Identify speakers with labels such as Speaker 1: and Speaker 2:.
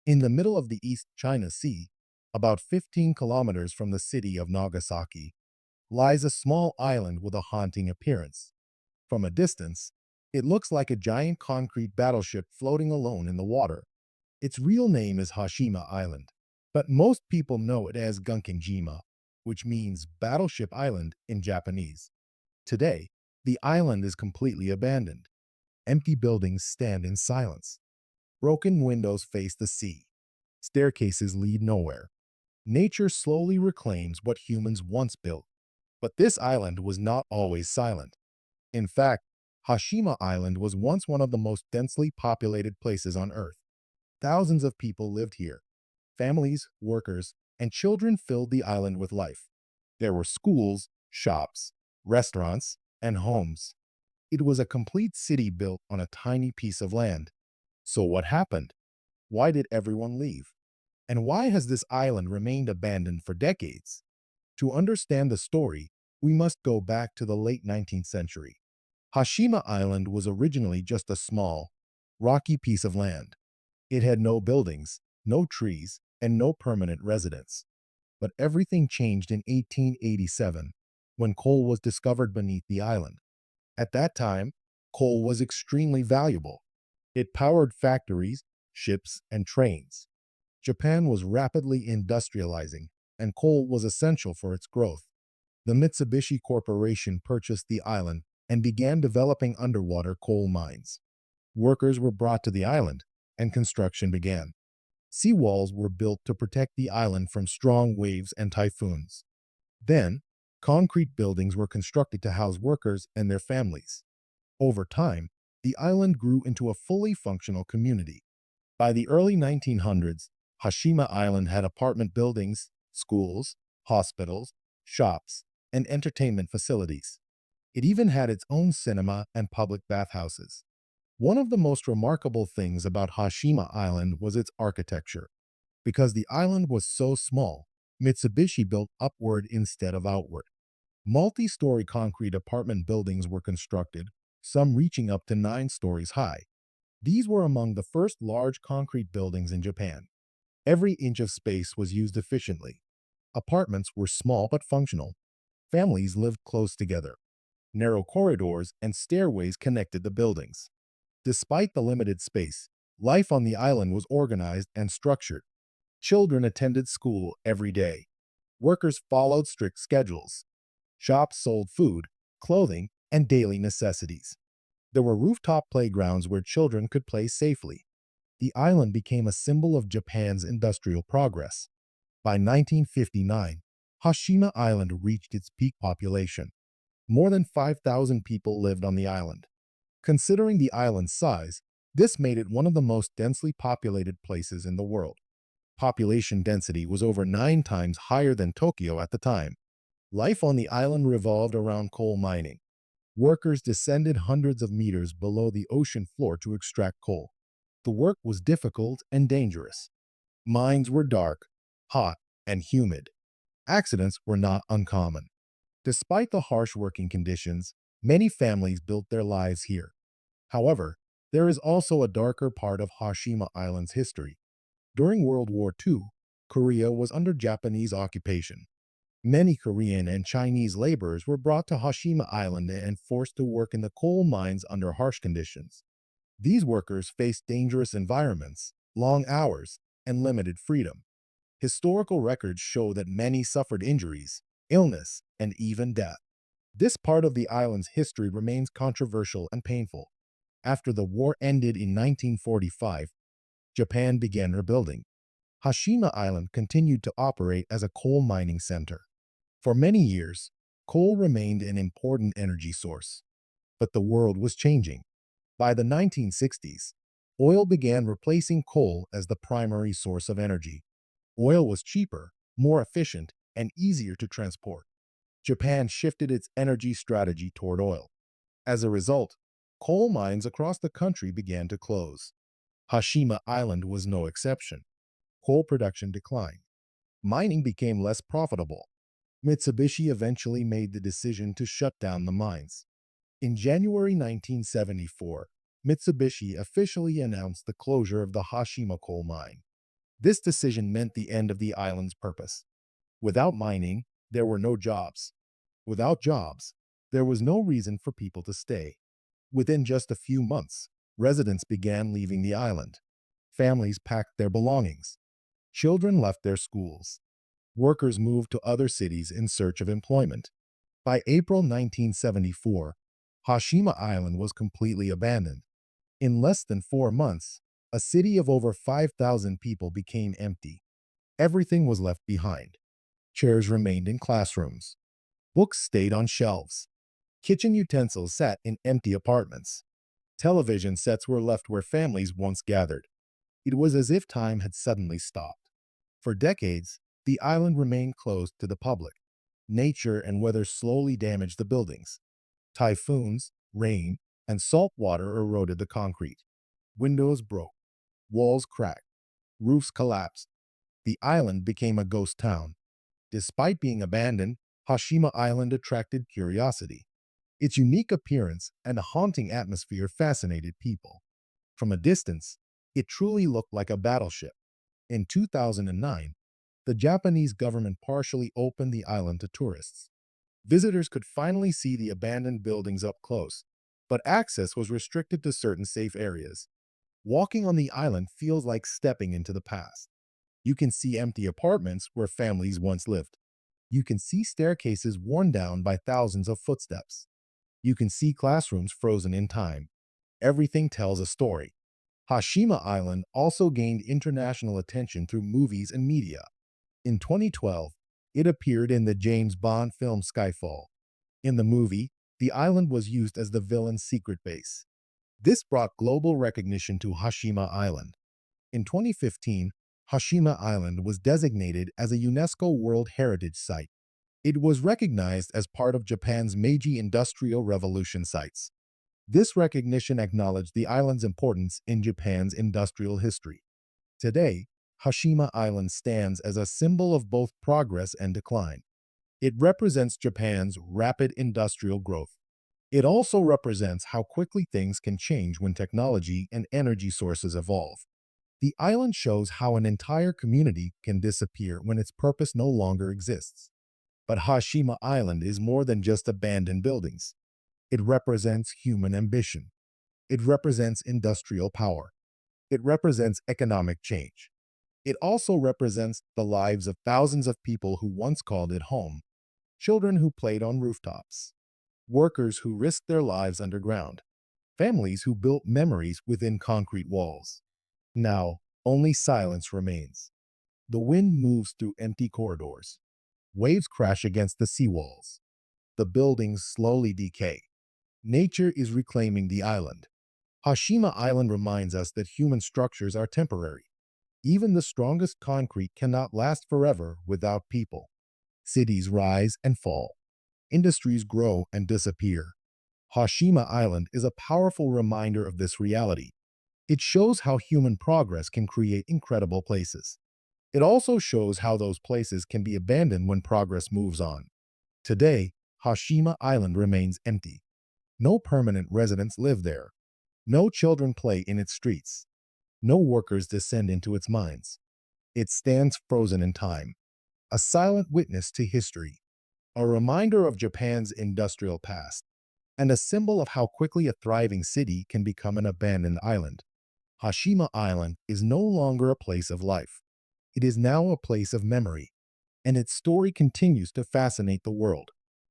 Speaker 1: In the middle of the East China Sea, about 15 kilometers from the city of Nagasaki, lies a small island with a haunting appearance. From a distance, it looks like a giant concrete battleship floating alone in the water. Its real name is Hashima Island, but most people know it as Gunkenjima, which means Battleship Island in Japanese. Today, the island is completely abandoned. Empty buildings stand in silence. Broken windows face the sea. Staircases lead nowhere. Nature slowly reclaims what humans once built. But this island was not always silent. In fact, Hashima Island was once one of the most densely populated places on Earth. Thousands of people lived here. Families, workers, and children filled the island with life. There were schools, shops, restaurants, and homes. It was a complete city built on a tiny piece of land. So what happened? Why did everyone leave? And why has this island remained abandoned for decades? To understand the story, we must go back to the late 19th century. Hashima Island was originally just a small, rocky piece of land. It had no buildings, no trees, and no permanent residents. But everything changed in 1887 when coal was discovered beneath the island. At that time, coal was extremely valuable. It powered factories, ships, and trains. Japan was rapidly industrializing, and coal was essential for its growth. The Mitsubishi Corporation purchased the island and began developing underwater coal mines. Workers were brought to the island, and construction began. Seawalls were built to protect the island from strong waves and typhoons. Then, concrete buildings were constructed to house workers and their families. Over time, the island grew into a fully functional community. By the early 1900s, Hashima Island had apartment buildings, schools, hospitals, shops, and entertainment facilities. It even had its own cinema and public bathhouses. One of the most remarkable things about Hashima Island was its architecture. Because the island was so small, Mitsubishi built upward instead of outward. Multi-story concrete apartment buildings were constructed, some reaching up to 9 stories high. These were among the first large concrete buildings in Japan. Every inch of space was used efficiently. Apartments were small but functional. Families lived close together. Narrow corridors and stairways connected the buildings. Despite the limited space, life on the island was organized and structured. Children attended school every day. Workers followed strict schedules. Shops sold food, clothing, and daily necessities. There were rooftop playgrounds where children could play safely. The island became a symbol of Japan's industrial progress. By 1959, Hashima Island reached its peak population. More than 5,000 people lived on the island. Considering the island's size, this made it one of the most densely populated places in the world. Population density was over 9 times higher than Tokyo at the time. Life on the island revolved around coal mining. Workers descended hundreds of meters below the ocean floor to extract coal. The work was difficult and dangerous. Mines were dark, hot, and humid. Accidents were not uncommon. Despite the harsh working conditions, many families built their lives here. However, there is also a darker part of Hashima Island's history. During World War II, Korea was under Japanese occupation. Many Korean and Chinese laborers were brought to Hashima Island and forced to work in the coal mines under harsh conditions. These workers faced dangerous environments, long hours, and limited freedom. Historical records show that many suffered injuries, illness, and even death. This part of the island's history remains controversial and painful. After the war ended in 1945, Japan began rebuilding. Hashima Island continued to operate as a coal mining center. For many years, coal remained an important energy source. But the world was changing. By the 1960s, oil began replacing coal as the primary source of energy. Oil was cheaper, more efficient, and easier to transport. Japan shifted its energy strategy toward oil. As a result, coal mines across the country began to close. Hashima Island was no exception. Coal production declined. Mining became less profitable. Mitsubishi eventually made the decision to shut down the mines. In January 1974, Mitsubishi officially announced the closure of the Hashima coal mine. This decision meant the end of the island's purpose. Without mining, there were no jobs. Without jobs, there was no reason for people to stay. Within just a few months, residents began leaving the island. Families packed their belongings. Children left their schools. Workers moved to other cities in search of employment. By April 1974, Hashima Island was completely abandoned. In less than 4 months, a city of over 5,000 people became empty. Everything was left behind. Chairs remained in classrooms. Books stayed on shelves. Kitchen utensils sat in empty apartments. Television sets were left where families once gathered. It was as if time had suddenly stopped. For decades, the island remained closed to the public. Nature and weather slowly damaged the buildings. Typhoons, rain, and salt water eroded the concrete. Windows broke. Walls cracked. Roofs collapsed. The island became a ghost town. Despite being abandoned, Hashima Island attracted curiosity. Its unique appearance and a haunting atmosphere fascinated people. From a distance, it truly looked like a battleship. In 2009, the Japanese government partially opened the island to tourists. Visitors could finally see the abandoned buildings up close, but access was restricted to certain safe areas. Walking on the island feels like stepping into the past. You can see empty apartments where families once lived. You can see staircases worn down by thousands of footsteps. You can see classrooms frozen in time. Everything tells a story. Hashima Island also gained international attention through movies and media. In 2012, it appeared in the James Bond film Skyfall. In the movie, the island was used as the villain's secret base. This brought global recognition to Hashima Island. In 2015, Hashima Island was designated as a UNESCO World Heritage Site. It was recognized as part of Japan's Meiji Industrial Revolution sites. This recognition acknowledged the island's importance in Japan's industrial history. Today, Hashima Island stands as a symbol of both progress and decline. It represents Japan's rapid industrial growth. It also represents how quickly things can change when technology and energy sources evolve. The island shows how an entire community can disappear when its purpose no longer exists. But Hashima Island is more than just abandoned buildings. It represents human ambition. It represents industrial power. It represents economic change. It also represents the lives of thousands of people who once called it home. Children who played on rooftops. Workers who risked their lives underground. Families who built memories within concrete walls. Now, only silence remains. The wind moves through empty corridors. Waves crash against the seawalls. The buildings slowly decay. Nature is reclaiming the island. Hashima Island reminds us that human structures are temporary. Even the strongest concrete cannot last forever without people. Cities rise and fall. Industries grow and disappear. Hashima Island is a powerful reminder of this reality. It shows how human progress can create incredible places. It also shows how those places can be abandoned when progress moves on. Today, Hashima Island remains empty. No permanent residents live there. No children play in its streets. No workers descend into its mines. It stands frozen in time, a silent witness to history, a reminder of Japan's industrial past, and a symbol of how quickly a thriving city can become an abandoned island. Hashima Island is no longer a place of life. It is now a place of memory, and its story continues to fascinate the world.